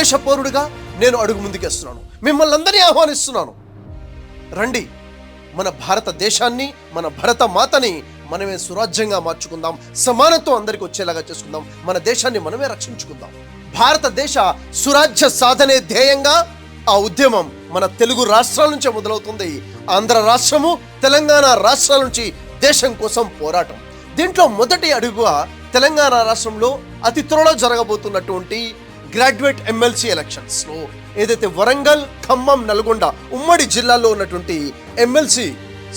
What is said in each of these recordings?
దేశ పౌరుడిగా నేను అడుగు ముందుకేస్తున్నాను. మిమ్మల్ని అందరినీ ఆహ్వానిస్తున్నాను. రండి, మన భారతదేశాన్ని, మన భరత మాతని మనమే సురాజ్యంగా మార్చుకుందాం. సమానత్వం అందరికీ వచ్చేలాగా చేసుకుందాం. మన దేశాన్ని మనమే రక్షించుకుందాం. భారతదేశ సురాజ్య సాధనే ధ్యేయంగా ఆ ఉద్యమం మన తెలుగు రాష్ట్రాల నుంచే మొదలవుతుంది. ఆంధ్ర రాష్ట్రము, తెలంగాణ రాష్ట్రాల నుంచి దేశం కోసం పోరాటం. దీంట్లో మొదటి అడుగుగా తెలంగాణ రాష్ట్రంలో అతి త్వరలో జరగబోతున్నటువంటి గ్రాడ్యుయేట్ ఎమ్మెల్సీ ఎలక్షన్స్లో ఏదైతే వరంగల్, ఖమ్మం, నల్గొండ ఉమ్మడి జిల్లాల్లో ఉన్నటువంటి ఎమ్మెల్సీ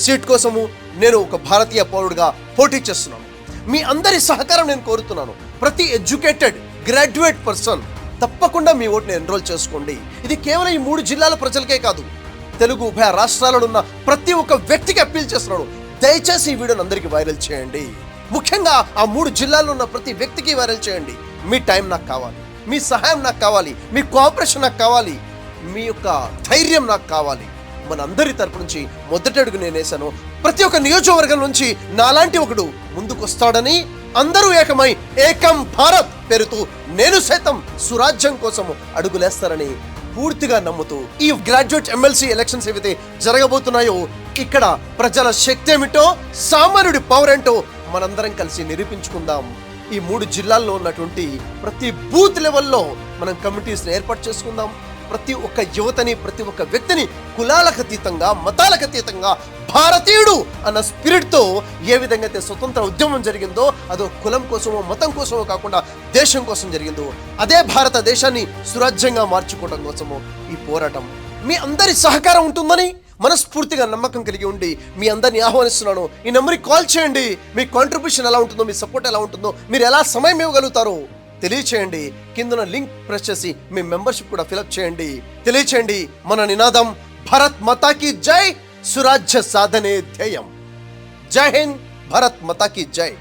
సీట్ కోసము నేను ఒక భారతీయ పౌరుడిగా పోటీ చేస్తున్నాను. మీ అందరి సహకారం నేను కోరుతున్నాను. ప్రతి ఎడ్యుకేటెడ్ గ్రాడ్యుయేట్ పర్సన్ తప్పకుండా మీ ఓటుని ఎన్రోల్ చేసుకోండి. ఇది కేవలం ఈ 3 జిల్లాల ప్రజలకే కాదు, తెలుగు ఉభయ రాష్ట్రాలలో ఉన్న ప్రతి ఒక్క వ్యక్తికి అప్పీల్ చేస్తున్నాను. దయచేసి ఈ వీడియోని అందరికీ వైరల్ చేయండి. ముఖ్యంగా ఆ 3 జిల్లాల్లో ఉన్న ప్రతి వ్యక్తికి వైరల్ చేయండి. మీ టైం నాకు కావాలి, మీ సహాయం నాకు కావాలి, మీ కోఆపరేషన్ నాకు కావాలి, మీ యొక్క ధైర్యం నాకు కావాలి. మన అందరి తరపు నుంచి మొదటి అడుగు నేను వేశాను. ప్రతి ఒక్క నియోజకవర్గం నుంచి నాలాంటి ఒకడు ముందుకు వస్తాడని, అందరూ ఏకమై ఏకం భారత్ పేరుతో నేను సైతం సురాజ్యం కోసం అడుగులేస్తారని పూర్తిగా నమ్ముతూ ఈ గ్రాడ్యుయేట్ ఎమ్మెల్సీ ఎలక్షన్స్ ఏవైతే జరగబోతున్నాయో ఇక్కడ ప్రజల శక్తి ఏమిటో, సామాన్యుడి పవర్ ఏంటో మనందరం కలిసి నిరూపించుకుందాం. ఈ 3 జిల్లాల్లో ఉన్నటువంటి ప్రతి బూత్ లెవెల్లో మనం కమిటీస్ని ఏర్పాటు చేసుకుందాం. ప్రతి ఒక్క యువతని, ప్రతి ఒక్క వ్యక్తిని కులాలకు అతీతంగా, మతాలకు అతీతంగా భారతీయుడు అన్న స్పిరిట్తో ఏ విధంగా అయితే స్వతంత్ర ఉద్యమం జరిగిందో, అదో కులం కోసమో మతం కోసమో కాకుండా దేశం కోసం జరిగిందో, అదే భారతదేశాన్ని సురాజ్యంగా మార్చుకోవడం కోసమో ఈ పోరాటం. మీ అందరి సహకారం ఉంటుందని మనస్ఫూర్తిగా నమ్మకం కలిగి ఉండి మీ అందరినీ ఆహ్వానిస్తున్నాను. ఈ నెంబర్కి కాల్ చేయండి. మీ కాంట్రిబ్యూషన్ ఎలా ఉంటుందో, మీ సపోర్ట్ ఎలా ఉంటుందో, మీరు ఎలా సమయం ఇవ్వగలుగుతారో తెలియచేయండి. కింద లింక్ ప్రెస్ చేసి మీ మెంబర్షిప్ కూడా ఫిలప్ చేయండి. తెలియచేయండి. మన నినాదం భారత్ మాతాకి జై, సురాజ్య సాధనే ధ్యేయం. జై హింద్, భారత్ మాతాకి జై.